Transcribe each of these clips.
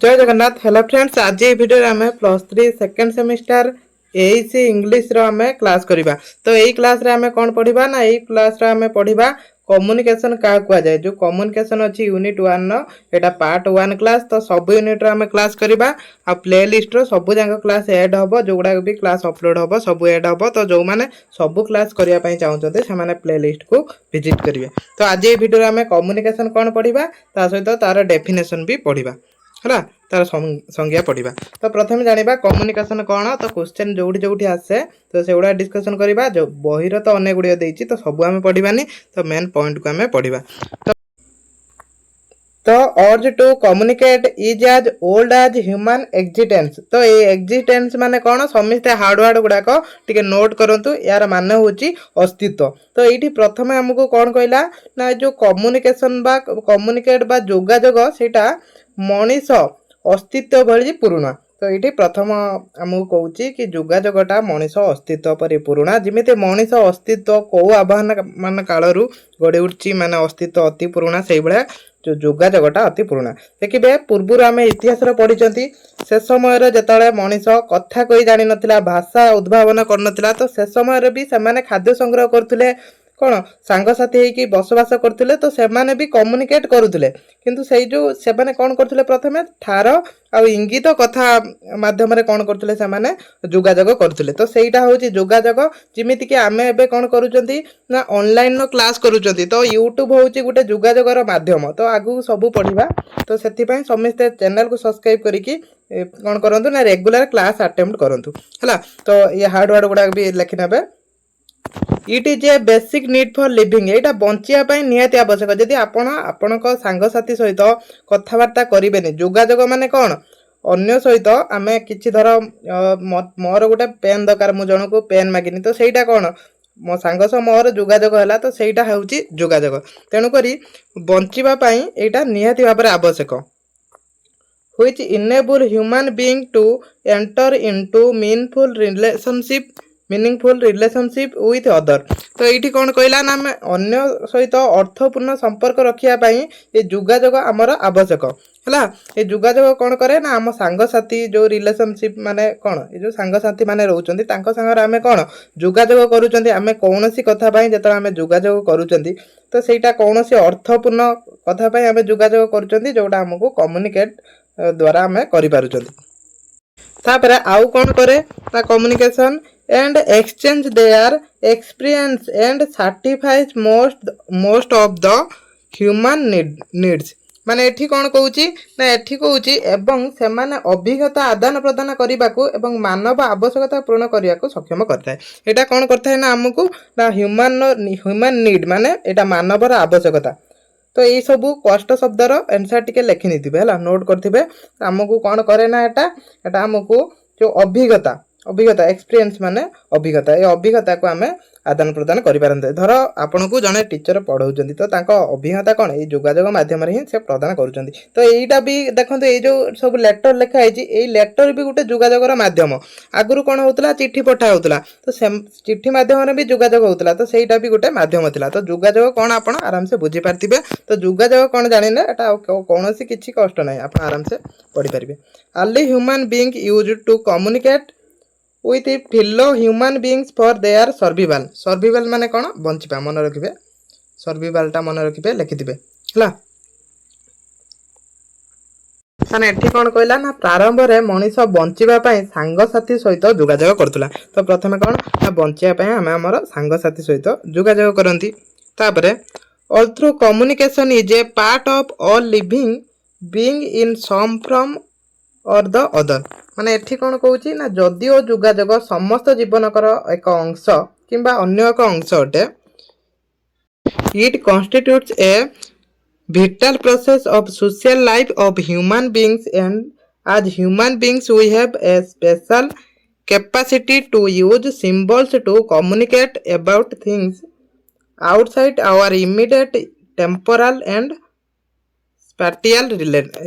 जय Jagannath. Hello friends, आज ये वीडियो आम +3 सेकेंड सेमिस्टर एसी इंग्लिश आम क्लास करवा। तो यही क्लास रे आम कौन पढ़ा ना, यही क्लास आम पढ़ा कम्युनिकेशन क्या कहुए। जो कम्युनिकेशन अच्छी यूनिट 1 एटा पार्ट 1 क्लास। तो सब यूनिट आम क्लास करवा। आ प्ले लिस्ट सब जाक क्लास एड हम, जो गुड़ा भी क्लास अपलोड हम सब एड हम। तो जो मैंने सब क्लास करने चाहते से प्ले लिस्ट को विजिट करेंगे। तो आज ये वीडियो आम कम्युनिकेशन कौन पढ़ा, ता सहित तार डेफिनेशन भी पढ़ा है, तार संज्ञा पढ़ा। तो प्रथम जाना कम्युनिकेशन कौन। तो क्वेश्चन जोटी आसे तो से गुड़ा डिस्कसन करवा। जो बहीर तो अनेक गुड़िया देती, तो सब आम पढ़ानी। तो मेन पॉइंट को आम पढ़ा। तो urge to communicate is as old as human existence. तो ये एक्जिस्टेंस माने कौन, समस्ते हार्डवर्ड गुड़ाक टिके नोट करूँ। यार मान हूँ अस्तित्व। तो ये प्रथम आमको कौन कहला ना, जो कम्युनिकेशन बा कम्युनिकेट बा जोगाजोग सेटा मनीष अस्तित्व भली पुराणा। तो ये प्रथम आमको कहूँ कि जोगाजोगटा मनीष अस्तित्व पर पुराणा। जमी मनीष अस्तित्व कौ आह्वान मान कालू गढ़ी उठी माने अस्तित्व अति पुराणा, से भाया जो जोगाजोगटा अति पुराणा। देखिए पूर्व आम इतिहास पढ़ी से समय जिते मनीष कथा कही जानी ना, भाषा उद्भावन कर, तो से समय भी से खाद्य संग्रह करुले, कौन सांगसाथी होगी बसवास करते। तो सेमाने भी कम्युनिकेट करुले, किंतु से जो सेमाने कौन करते प्रथमे ठार आ इंगित कथा माध्यम कौन करते सेमाने जोगाजोग करते। तो सहीटा हूँ जोगाजोग। जमीक आम एबे कौन करुँच ना ऑनलाइन क्लास करुँच। तो यूट्यूब हूँ गोटे जोगाजोगर माध्यम। तो आगू सब पढ़ा। तो से समस्ते चैनल को सब्सक्राइब करके कौन करूँ ना रेगुलर क्लास अटेम्प्ट करूँ है। तो ये हार्डवर्ड गुड़ा भी लिखि ने। It is a basic need for living. यहाँ बचापी निहाती आवश्यक। जदि आपण सांगसाथी सहित कथबार्ता करें, जोगाजोग माने कौन, अन्य सहित आम कि धर मोर गोटे पेन दरकार, मुझे जन को पेन मागिनी, तो सहीटा कौन मो सांग सह मोर जोगाजोग है। तो सहीटा हूँ जोगाजोग। तेणुक बचापी यहाँ निहाती भाव में आवश्यक। Which enable human being to enter into meaningful relationship with other. तो ये कौन कहला ना, आम अन्य सहित अर्थपूर्ण संपर्क रखापी ये जोगाजोग आमर आवश्यक है। ये जोगाजोग कौन करे ना, आम सांगसाथी जो रिलेशनशिप माने कौन, ये जो सांगसाथी माने रोचंती तांको संगर आमे कौन जोगाजोग करूचंती। आमे कौनसी कथा पाई जत आमे जोगाजोग करूचंती, तो सेटा कौनसी अर्थपूर्ण कथा पाई आमे जोगाजोग करूचंती, जोटा हमको कम्युनिकेट द्वारा आमे करि पारुचंती। तापर आउ कौन करे ना, communication and exchange their experience and certifies most of the human needs. माने एठी कौन कहूची ना, एठी कहूची एवं सेमाने अभिज्ञता आदान प्रदान करने एवं मानव आवश्यकता पूर्ण करने को सक्षम करता है। एटा कौन करता है ना हमको ना ह्यूमन नीड माने एटा मानवर आवश्यकता। तो यही सब कष्ट शब्दर एनसर टिके लिखि नहीं है, नोट करेंगे। आमको कौन करे ना, एटा आमको जो अभिज्ञता एक्सपीरियंस माने अभिज्ञता, ये अभिज्ञता को आम आदान प्रदान करें। धर आपन को जड़े टीचर पढ़ाऊँ, तो अभिज्ञता कौन ये जोगाजोग मध्यम ही से प्रदान कर। तो यहीटा भी देखो, ये जो सब लेटर लिखाई, ये लेटर भी गोटे जोगाजोगर माध्यम। आगुरी कौन होता चिट्ठी पठा होता, तो चिट्ठी माध्यम भी जोगाजोग होता। तो सहीटा भी गोटे माध्यम था। तो जोगाजोग कौन आप आराम से बुझीपारे। तो जोगाजोग कौन जानिले, एटा कौन किसी कष्ट ना, आप आराम से पढ़ी पारे। Early human being used to communicate with fellow human beings for their survival। Survival माने कौन, बंचिबा। मन रखिबे सर्वाइवल टा मन रखिबे लिखिथिबे हला। माने एठी कौन कहला ना, प्रारंभ रे मनीष बंचिबा पई सांगसाथी सहित जोगाजोग करतुला। तो प्रथमे कौन ना, बंचिबा पई हम हमर सांगसाथी सहित जोगाजोग करंती। तापरे although communication is a part of all living being in some from or the other. माने एठी कौन कहूची ना, जदिओ जोगाजोग समस्त जीवनकर एक अंश किंबा अन्य एक अंश अटे, it constitutes A vital process of social life of human beings, and as human beings we have a special capacity to use symbols to communicate about things outside our immediate temporal and spatial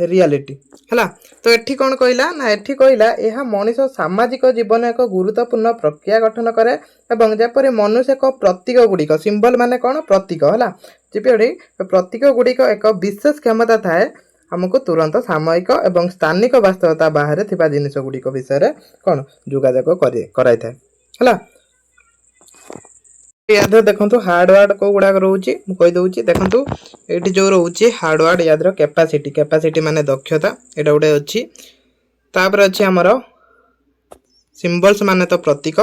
reality है। तो एठी कौन कहला ना, एठी कहला यह मनीष सामाजिक जीवन एक गुरुत्वपूर्ण प्रक्रिया गठन करे, एवं जेपरि मनुष्य एक प्रतीक गुड़िक सिंबल माने कौन प्रतीक है, जेपरि प्रतीक गुड़िक एक विशेष क्षमता थाए आमको तुरंत सामयिक एवं स्थानिक वास्तवता बाहर थिबा जिनिस गुड़िक विषय कौन जोगाजोग कराई थाए है। याद देखो हार्डवर्ड को गुड़ाक रोचे मुझे देखो ये जो रोचे हार्डवर्ड याद कैपेसिटी कैपेसिटी माने दक्षता यहाँ गोटे अच्छी तापर अच्छी आमर सिम्बल्स माने तो प्रतीक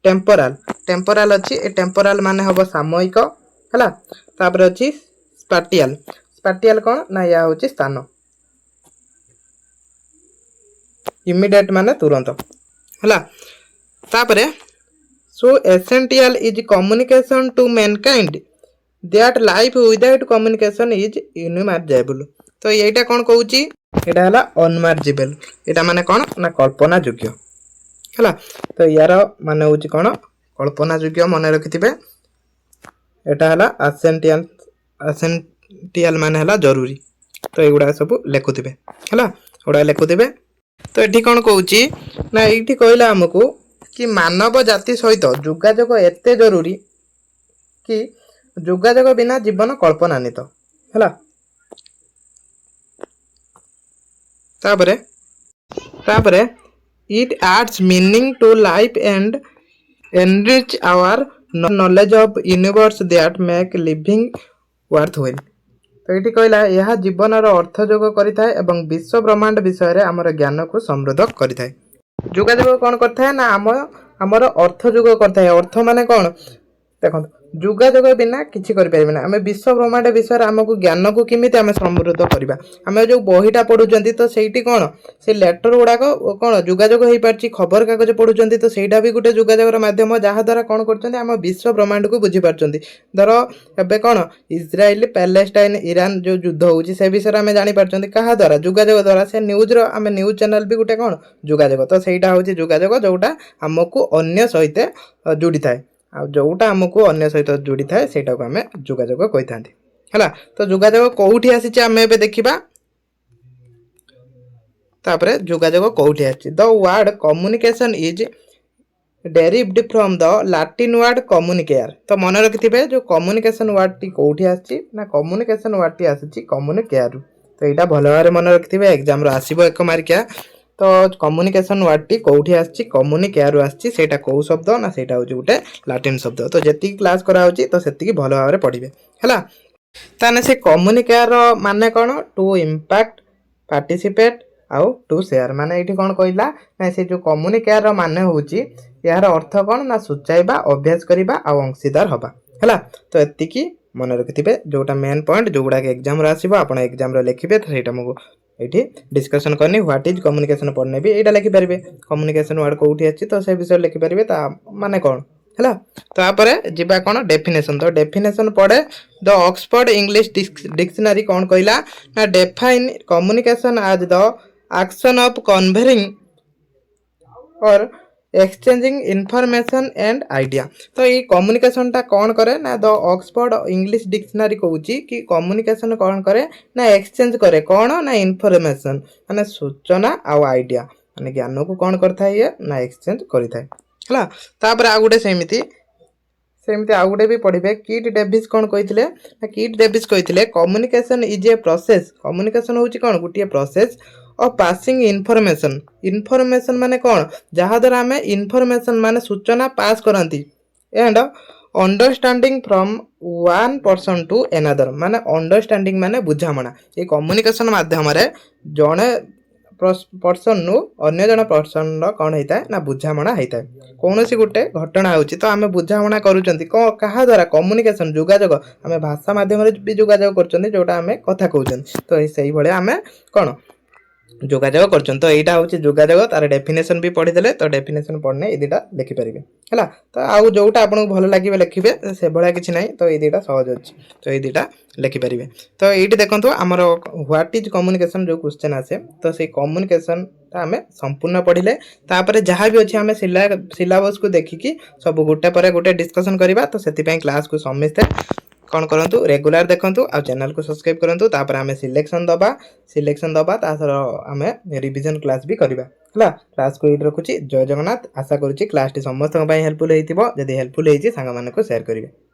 टेम्पोराल टेम्पोराल अच्छी ए टेम्पोराल माने हम सामयिक है तापर अच्छी स्पाटियल स्पाटियल कौन ना या हूँ स्थान इमिडिएट माने तुरंत है तापर so essential is communication to mankind that life without communication is unimaginable. तो यहीटा कौन कहूँ यहाँ है अनमार्जेबल यहाँ माने कौन ना कल्पना योग्य है। तो यार माने हूँ कौन कल्पना योग्य मन रखिथे यहाँ है एसेंशियल एसेंशियल माने है जरूरी। तो युड़ा सब लिखुवे है गुड़ा लिखुवे। तो ये कौन कहूँ ना ये कहला आमको कि मानव जाति सहित जोगाजोग एते जरूरी कि जोगाजोग बिना जीवन कल्पनान्वित है। तापरे it adds meaning to life and enrich our knowledge of universe that make living worthwhile. तो ये कहला यह जीवनर अर्थ जोग करिथाए एवं विश्व ब्रह्मांड विषय आमर ज्ञान को समृद्ध करिथाए। जोगाजोग कौन करता ना आमर अर्थ जोग करता है। अर्थ माने कौन देखो जोगाजोग बिना किसी करें आम विश्व ब्रह्मांड विषय आमको ज्ञान को किमित आम समृद्ध करवा आम जो बहीटा पढ़ुं तो सही कौन से लेटर गुड़ाक कौन जोगाजोग हो पार्टी खबर कागज पढ़ुं तो सहीटा भी गोटे जोगाजोगर माध्यम जहाँद्वारा कौन कर विश्व ब्रह्मांड को बुझीपार। धर एवं कौन इज्राइल पैलेस्टाइन ईरान जो युद्ध होती से विषय आम जापार क्या द्वारा जोगाजोग द्वारा से न्यूज आम न्यूज चैनल भी गोटे कौन जोगाजोग। तो सहीटा हूँ जोगाजोग जोटा आमको अन्य सहित जोड़ी थाए आ जोटा आमको अन्य सहित जोड़ी थाए सेटा को आम जोगाजोग कही था। तो जोगाजोग कौटी आसी आम एबे देखिबा तापरे जोगाजोग कौटी आसी the word communication is derived from the Latin word communicare. तो मन रखिथिबे जो कम्युनिकेशन वर्ड टी कौटी आसी ना कम्युनिकेशन वर्ड टी आसी कम्युनिकेयर। तो यहाँ भल भाव मन रखिथिबे एग्जाम रो आसीबो एक मार्किया। तो कम्युनिकेशन वर्ड टी कौटी आसी कम्युनिकेयर आसी सेटा कौ शब्द ना सेटा होची गोटे लैटिन शब्द। तो जेतिकी क्लास करा होची तो सेतिकी भल भाव रे पढ़िबे हैला। ताने से कम्युनिकेयर माने कोन टू इम्पैक्ट पार्टिसिपेट आउ टू शेयर माने एठी कोन कहला ना से जो कम्युनिकेयर माने होची यार अर्थ कोन ना सूचाइबा अभ्यास करिबा आउ अंशीदार हबा हैला। तो एतिकी मन रखिथिबे जोटा मेन पॉइंट जो गुडा के एग्जाम रे आसीबो आपण एग्जाम रे लिखिबे। तो सेटा मगो ये डिस्कसन करनी व्हाट इज कम्युनिकेशन पढ़ने भी यहाँ लिखिपारे कम्युनिकेशन वर्ड कौटी अच्छी तो से विषय लिखिपारे माने कौन है। तापर जीवा कौन डेफिनेशन। तो डेफिनेशन पढ़े द ऑक्सफोर्ड इंग्लिश डिक्शनरी कौन कहला ना define communication as the action of conveying or exchanging information and idea. तो ये कम्युनिकेशन टा कौन करे ना द ऑक्सफोर्ड इंग्लिश डिक्शनरी कहूँ कि कम्युनिकेशन कौन करे ना एक्सचेंज करे कौन ना इनफॉरमेशन माने सूचना आउ आइडिया माने ज्ञान को कौन करता है ना एक्सचेंज करता है। तापर आ गोटे सेमती आउ गोटे भी पढ़े किट डेविस कौन कही ना किट डेविस कही communication is a process. Communication हूँ कौन गोटे प्रोसेस और पासिंग इनफॉरमेशन। इनफॉरमेशन माने कौन जहाँ द्वारा आम इनफॉरमेशन माने सूचना पास करती and understanding from one person to another माने अंडरस्टैंडिंग माने बुझामणा। ये कम्युनिकेशन माध्यम जड़े पर्सन नु अन्य जन पर्सन कौन होता है ना बुझामणा होता है। कौन सी गोटे घटना होची तो आम बुझामणा करूँ क्या द्वारा कम्युनिकेशन जोगाजोग आम भाषा माध्यम भी जोगाजोग कर जोटा आम कथा कहते। तो सही भाया आम कौन जोगाजोग कर। तो यहाँ हूँ जोगाजोग तार डेफिनेशन भी पढ़ीदे। तो डेफिनेशन पढ़ने ये दुटा लिखिपारे है। तो आउ जोटा आपको भल लगे लिखे से भाया किसी ना। तो ये दुटा सहज अच्छी तो ये दुटा लिखिपारे। तो ये देखो आमर व्हाट इज कम्युनिकेशन जो क्वेश्चन आसे तो से कम्युनिकेशन आम संपूर्ण पढ़ले तापर जहाँ भी अच्छे आम सिलेबस को देखिकी सब गोटे पर गोटे डिस्कसन करवा। तो से क्लास को समस्ते कौन करूँ रेगुलर देखूँ आ चैनल को सब्सक्राइब करूँ। तापर आम सिलेक्शन दबा तासर आम रिविजन क्लास भी करवा है। क्लास को ये रखुची। जय जगन्नाथ। आशा करुँची क्लास टी समस्त हेल्पफुल होती। जदि हेल्पफुल होती सांग को शेयर करेंगे।